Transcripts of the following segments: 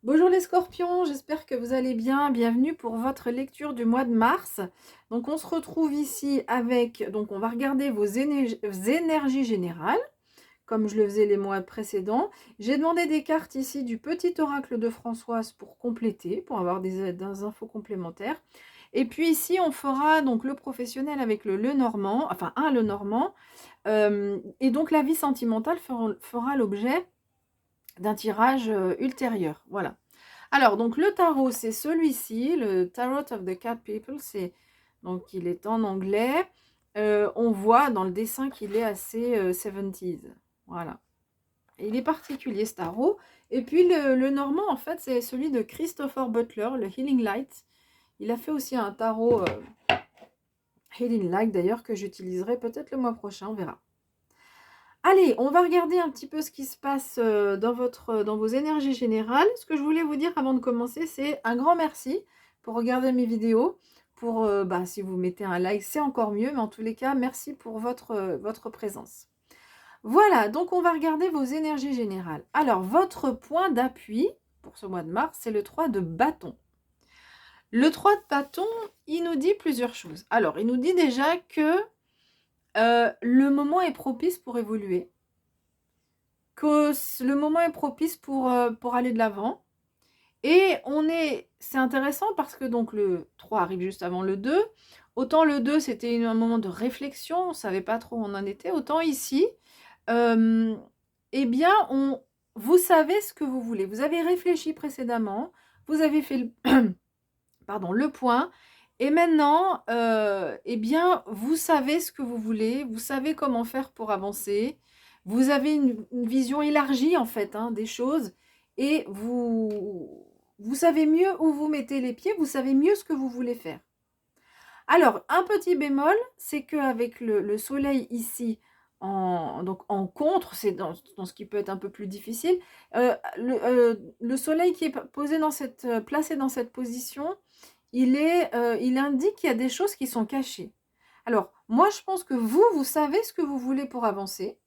Bonjour les scorpions, j'espère que vous allez bien. Bienvenue pour votre lecture du mois de mars. Donc on se retrouve ici avec, donc on va regarder vos énergies générales, comme je le faisais les mois précédents. J'ai demandé des cartes ici du petit oracle de Françoise pour compléter, pour avoir des infos complémentaires. Et puis ici on fera donc le professionnel avec le Lenormand, enfin un Lenormand. Et donc la vie sentimentale fera l'objet d'un tirage ultérieur. Voilà. Alors, donc le tarot, c'est celui-ci, le Tarot of the Cat People. Donc, il est en anglais. On voit dans le dessin qu'il est assez 70s. Voilà. Et il est particulier, ce tarot. Et puis, le normand, en fait, c'est celui de Christopher Butler, le Healing Light. Il a fait aussi un tarot Healing Light, d'ailleurs, que j'utiliserai peut-être le mois prochain, on verra. Allez, on va regarder un petit peu ce qui se passe dans vos énergies générales. Ce que je voulais vous dire avant de commencer, c'est un grand merci pour regarder mes vidéos. Si vous mettez un like, c'est encore mieux. Mais en tous les cas, merci pour votre présence. Voilà, donc on va regarder vos énergies générales. Alors, votre point d'appui pour ce mois de mars, c'est le 3 de bâton. Le 3 de bâton, il nous dit plusieurs choses. Alors, il nous dit déjà que le moment est propice pour évoluer, que le moment est propice pour aller de l'avant. Et c'est intéressant parce que donc le 3 arrive juste avant le 2. Autant le 2, c'était un moment de réflexion, on ne savait pas trop où on en était. Autant ici, eh bien, vous savez ce que vous voulez. Vous avez réfléchi précédemment, vous avez fait le point. Et maintenant, eh bien, vous savez ce que vous voulez, vous savez comment faire pour avancer, vous avez une vision élargie, en fait, des choses, et vous savez mieux où vous mettez les pieds, vous savez mieux ce que vous voulez faire. Alors, un petit bémol, c'est qu'avec le soleil ici, donc en contre, c'est dans ce qui peut être un peu plus difficile, le soleil qui est placé dans cette position, il indique qu'il y a des choses qui sont cachées. Alors, moi, je pense que vous savez ce que vous voulez pour avancer,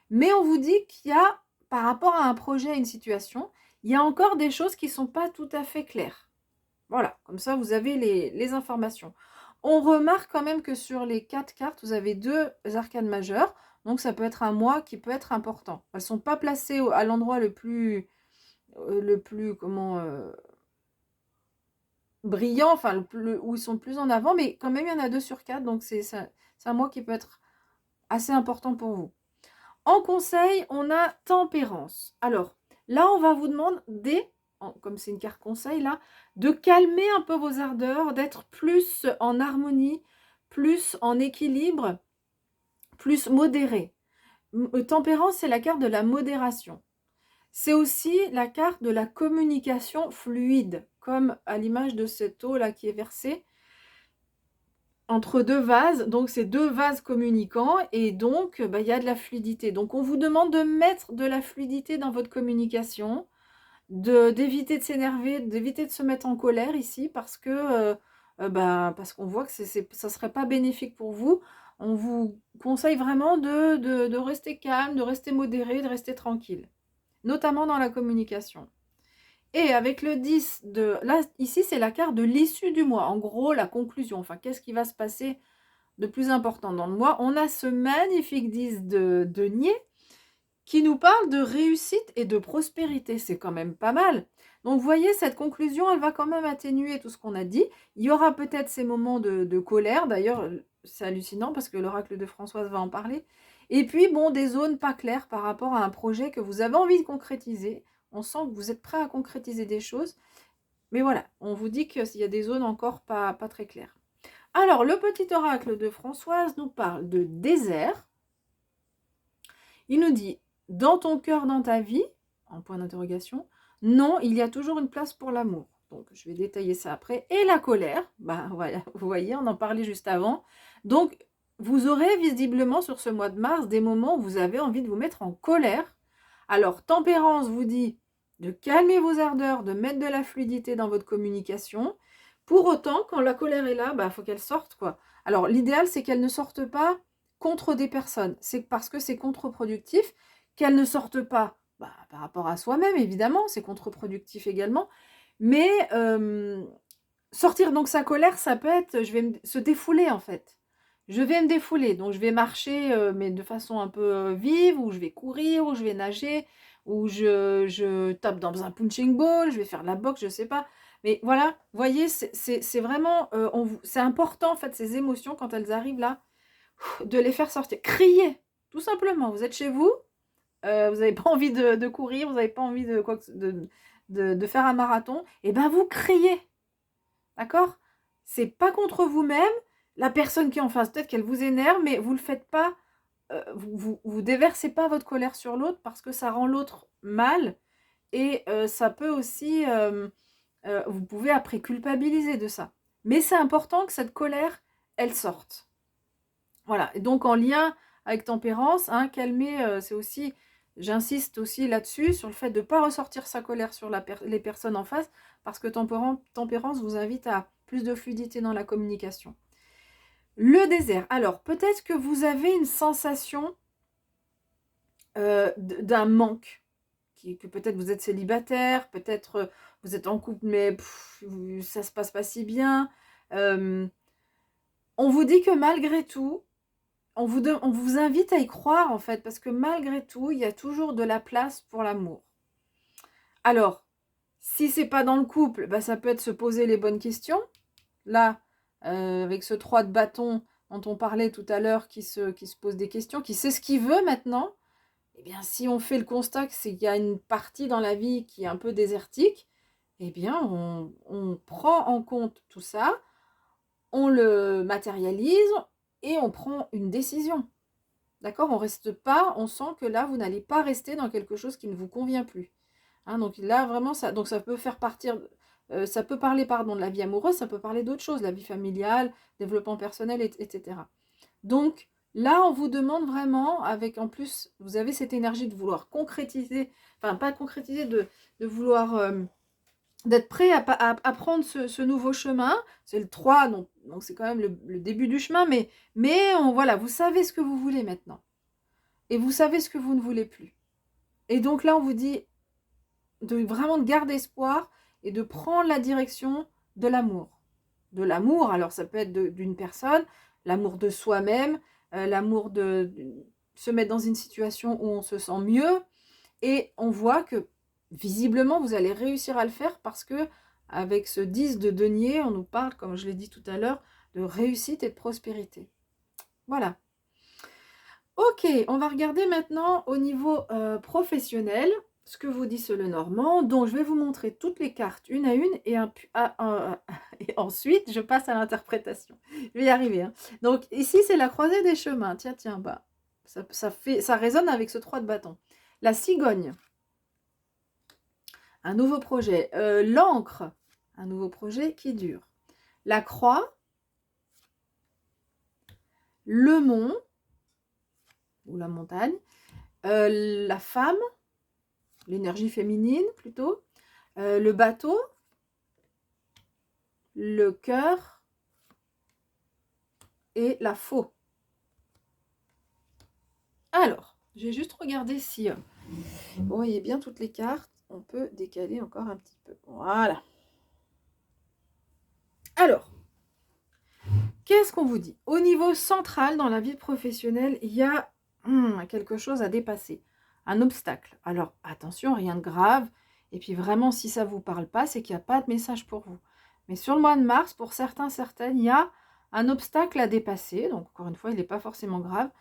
mais on vous dit qu'il y a, par rapport à un projet, à une situation, il y a encore des choses qui ne sont pas tout à fait claires. Voilà, comme ça, vous avez les informations. On remarque quand même que sur les 4 cartes, vous avez 2 arcanes majeures, donc ça peut être un mois qui peut être important. Elles ne sont pas placées à l'endroit le plus brillant, enfin où ils sont le plus en avant, mais quand même il y en a 2 sur 4, donc c'est un mois qui peut être assez important pour vous. En conseil, on a tempérance. Alors là, on va vous demander, comme c'est une carte conseil là, de calmer un peu vos ardeurs, d'être plus en harmonie, plus en équilibre, plus modéré. Tempérance, c'est la carte de la modération. C'est aussi la carte de la communication fluide, comme à l'image de cette eau là qui est versée entre 2 vases. Donc c'est 2 vases communicants et donc il y a de la fluidité. Donc on vous demande de mettre de la fluidité dans votre communication, d'éviter de s'énerver, d'éviter de se mettre en colère ici parce qu'on voit que ça serait pas bénéfique pour vous. On vous conseille vraiment de rester calme, de rester modéré, de rester tranquille, notamment dans la communication. Et avec le 10 là, ici, c'est la carte de l'issue du mois. En gros, la conclusion. Enfin, qu'est-ce qui va se passer de plus important dans le mois? On a ce magnifique 10 de denier qui nous parle de réussite et de prospérité. C'est quand même pas mal. Donc, vous voyez, cette conclusion, elle va quand même atténuer tout ce qu'on a dit. Il y aura peut-être ces moments de colère. D'ailleurs, c'est hallucinant parce que l'oracle de Françoise va en parler. Et puis, bon, des zones pas claires par rapport à un projet que vous avez envie de concrétiser. On sent que vous êtes prêt à concrétiser des choses. Mais voilà, on vous dit qu'il y a des zones encore pas très claires. Alors, le petit oracle de Françoise nous parle de désert. Il nous dit, dans ton cœur, dans ta vie, en point d'interrogation, non, il y a toujours une place pour l'amour. Donc, je vais détailler ça après. Et la colère, voilà, vous voyez, on en parlait juste avant. Donc, vous aurez visiblement sur ce mois de mars des moments où vous avez envie de vous mettre en colère. Alors, tempérance vous dit de calmer vos ardeurs, de mettre de la fluidité dans votre communication. Pour autant, quand la colère est là, faut qu'elle sorte, quoi. Alors, l'idéal, c'est qu'elle ne sorte pas contre des personnes. C'est parce que c'est contre-productif qu'elle ne sorte pas par rapport à soi-même, évidemment, c'est contre-productif également. Mais sortir donc sa colère, ça peut être, se défouler en fait. Je vais me défouler, donc je vais marcher, mais de façon un peu vive, ou je vais courir, ou je vais nager, ou je tape dans un punching ball, je vais faire de la boxe, je sais pas. Mais voilà, vous voyez, c'est vraiment, c'est important en fait, ces émotions, quand elles arrivent là, de les faire sortir. Crier, tout simplement. Vous êtes chez vous, vous n'avez pas envie de courir, vous n'avez pas envie de, de faire un marathon, et ben vous criez. D'accord? C'est pas contre vous-même. La personne qui est en face, peut-être qu'elle vous énerve, mais vous le faites pas, vous déversez pas votre colère sur l'autre, parce que ça rend l'autre mal, et ça peut aussi, vous pouvez après culpabiliser de ça. Mais c'est important que cette colère, elle sorte. Voilà, et donc en lien avec tempérance, hein, calmer, c'est aussi, j'insiste aussi là-dessus, sur le fait de ne pas ressortir sa colère sur les personnes en face, parce que tempérance vous invite à plus de fluidité dans la communication. Le désert. Alors, peut-être que vous avez une sensation d'un manque, que peut-être vous êtes célibataire, peut-être vous êtes en couple, mais ça se passe pas si bien. On vous dit que malgré tout, on vous invite à y croire en fait, parce que malgré tout, il y a toujours de la place pour l'amour. Alors, si c'est pas dans le couple, bah, ça peut être se poser les bonnes questions. Là, avec ce 3 de bâton dont on parlait tout à l'heure, qui se pose des questions, qui sait ce qu'il veut maintenant, eh bien, si on fait le constat qu'il y a une partie dans la vie qui est un peu désertique, eh bien, on prend en compte tout ça, on le matérialise et on prend une décision. D'accord? On reste pas, on sent que là, vous n'allez pas rester dans quelque chose qui ne vous convient plus. Hein, donc là, vraiment, ça peut faire partir, ça peut parler, pardon, de la vie amoureuse, ça peut parler d'autres choses, la vie familiale, développement personnel, etc. Donc là, on vous demande vraiment, avec en plus, vous avez cette énergie de vouloir concrétiser, enfin pas concrétiser, de vouloir, d'être prêt à prendre ce nouveau chemin. C'est le 3, donc c'est quand même le début du chemin, mais voilà, vous savez ce que vous voulez maintenant. Et vous savez ce que vous ne voulez plus. Et donc là, on vous dit vraiment de garder espoir et de prendre la direction de l'amour. De l'amour, alors ça peut être d'une personne, l'amour de soi-même, l'amour de se mettre dans une situation où on se sent mieux. Et on voit que visiblement, vous allez réussir à le faire, parce que avec ce 10 de denier, on nous parle, comme je l'ai dit tout à l'heure, de réussite et de prospérité. Voilà. Ok, on va regarder maintenant au niveau professionnel ce que vous dit ce Lenormand. Donc, je vais vous montrer toutes les cartes une à une, et et ensuite, je passe à l'interprétation. Je vais y arriver. Hein. Donc, ici, c'est la croisée des chemins. Tiens, bah, ça résonne avec ce 3 de bâton. La cigogne. Un nouveau projet. L'encre, un nouveau projet qui dure. La croix, le mont, ou la montagne, la femme, l'énergie féminine plutôt, le bateau, le cœur et la faux. Alors, j'ai juste regardé si vous voyez bien toutes les cartes. On peut décaler encore un petit peu. Voilà. Alors, qu'est-ce qu'on vous dit? Au niveau central, dans la vie professionnelle, il y a quelque chose à dépasser. Un obstacle. Alors, attention, rien de grave. Et puis vraiment, si ça ne vous parle pas, c'est qu'il n'y a pas de message pour vous. Mais sur le mois de mars, pour certains, certaines, il y a un obstacle à dépasser. Donc, encore une fois, il n'est pas forcément grave.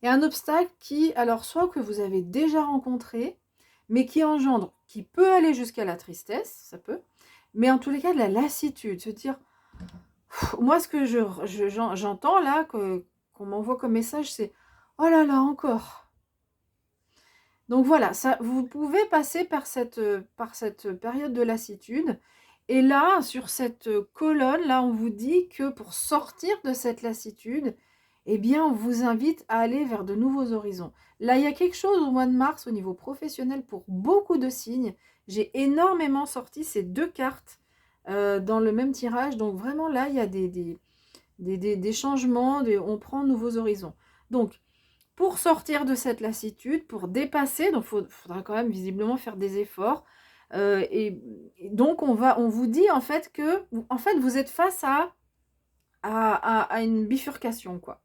Et un obstacle qui, alors, soit que vous avez déjà rencontré, mais qui engendre, qui peut aller jusqu'à la tristesse, ça peut, mais en tous les cas, de la lassitude, se dire... Moi, ce que j'entends là, qu'on m'envoie comme message, c'est « Oh là là, encore !» Donc voilà, ça, vous pouvez passer par cette période de lassitude. Et là, sur cette colonne, là, on vous dit que pour sortir de cette lassitude, eh bien, on vous invite à aller vers de nouveaux horizons. Là, il y a quelque chose au mois de mars au niveau professionnel pour beaucoup de signes. J'ai énormément sorti ces 2 cartes dans le même tirage. Donc vraiment, là, il y a des changements, on prend de nouveaux horizons. Donc, pour sortir de cette lassitude, pour dépasser. Donc, il faudra quand même visiblement faire des efforts. Et donc, on vous dit en fait que vous êtes face à une bifurcation, quoi.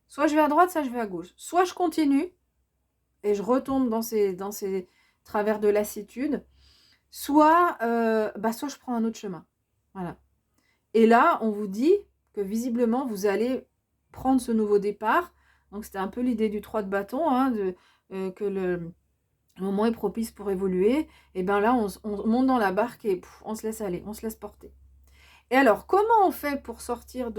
Soit je vais à droite, soit je vais à gauche. Soit je continue et je retombe dans ces travers de lassitude, soit je prends un autre chemin. Voilà. Et là, on vous dit que visiblement, vous allez prendre ce nouveau départ. Donc, c'était un peu l'idée du 3 de bâton, hein, que le moment est propice pour évoluer. Et bien là, on monte dans la barque et on se laisse aller, on se laisse porter. Et alors, comment on fait pour sortir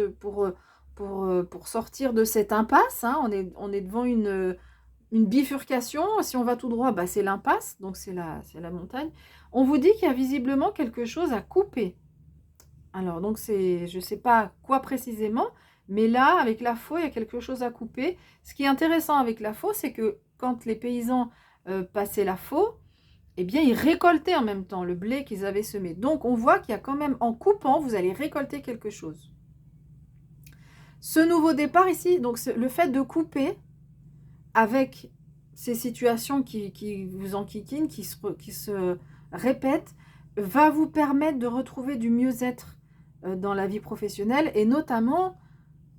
pour sortir de cette impasse, hein, on est devant une bifurcation. Si on va tout droit, c'est l'impasse, donc c'est la montagne. On vous dit qu'il y a visiblement quelque chose à couper. Alors, donc, je ne sais pas quoi précisément, mais là, avec la faux, il y a quelque chose à couper. Ce qui est intéressant avec la faux, c'est que quand les paysans passaient la faux, eh bien, ils récoltaient en même temps le blé qu'ils avaient semé. Donc, on voit qu'il y a quand même, en coupant, vous allez récolter quelque chose. Ce nouveau départ ici, donc le fait de couper avec ces situations qui vous enquiquinent, qui se répètent, va vous permettre de retrouver du mieux-être dans la vie professionnelle et notamment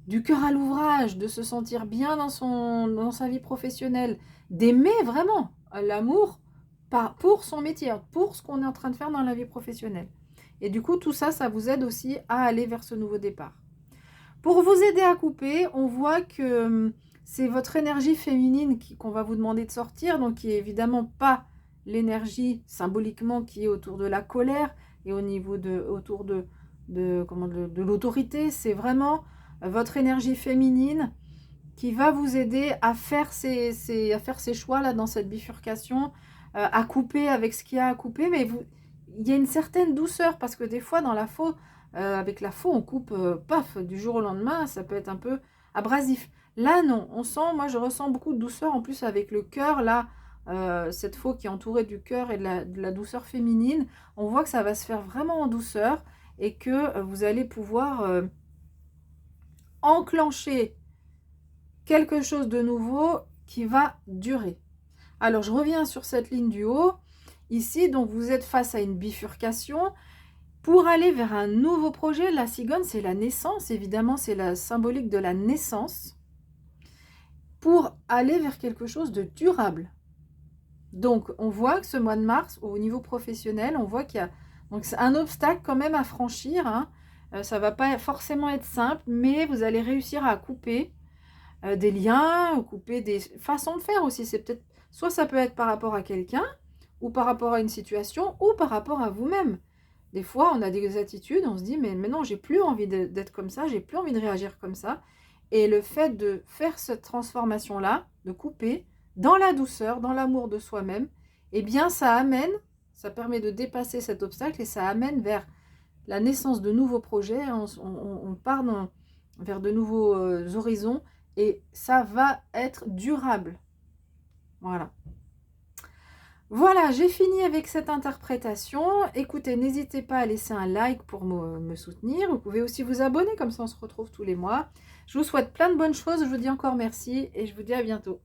du cœur à l'ouvrage, de se sentir bien dans sa vie professionnelle, d'aimer vraiment l'amour pour son métier, pour ce qu'on est en train de faire dans la vie professionnelle. Et du coup, tout ça, ça vous aide aussi à aller vers ce nouveau départ. Pour vous aider à couper, on voit que c'est votre énergie féminine qu'on va vous demander de sortir, donc qui est évidemment pas l'énergie symboliquement qui est autour de la colère et autour de l'autorité. C'est vraiment votre énergie féminine qui va vous aider à faire ces choix là dans cette bifurcation, à couper avec ce qu'il y a à couper, mais il y a une certaine douceur parce que des fois dans la faux, avec la faux, on coupe paf du jour au lendemain, ça peut être un peu abrasif. Là non, moi je ressens beaucoup de douceur en plus avec le cœur là, cette faux qui est entourée du cœur et de la douceur féminine. On voit que ça va se faire vraiment en douceur et que vous allez pouvoir enclencher quelque chose de nouveau qui va durer. Alors, je reviens sur cette ligne du haut. Ici, donc, vous êtes face à une bifurcation. Pour aller vers un nouveau projet, la cigogne, c'est la naissance. Évidemment, c'est la symbolique de la naissance. Pour aller vers quelque chose de durable. Donc, on voit que ce mois de mars, au niveau professionnel, on voit qu'il y a donc c'est un obstacle quand même à franchir. Hein. Ça ne va pas forcément être simple, mais vous allez réussir à couper des liens, couper des façons de faire aussi. C'est peut-être soit ça peut être par rapport à quelqu'un, ou par rapport à une situation, ou par rapport à vous-même. Des fois, on a des attitudes, on se dit, mais non, j'ai plus envie d'être comme ça, j'ai plus envie de réagir comme ça. Et le fait de faire cette transformation-là, de couper, dans la douceur, dans l'amour de soi-même, eh bien, ça permet de dépasser cet obstacle et ça amène vers la naissance de nouveaux projets. On part vers de nouveaux horizons et ça va être durable. Voilà. Voilà, j'ai fini avec cette interprétation. Écoutez, n'hésitez pas à laisser un like pour me soutenir. Vous pouvez aussi vous abonner, comme ça on se retrouve tous les mois. Je vous souhaite plein de bonnes choses. Je vous dis encore merci et je vous dis à bientôt.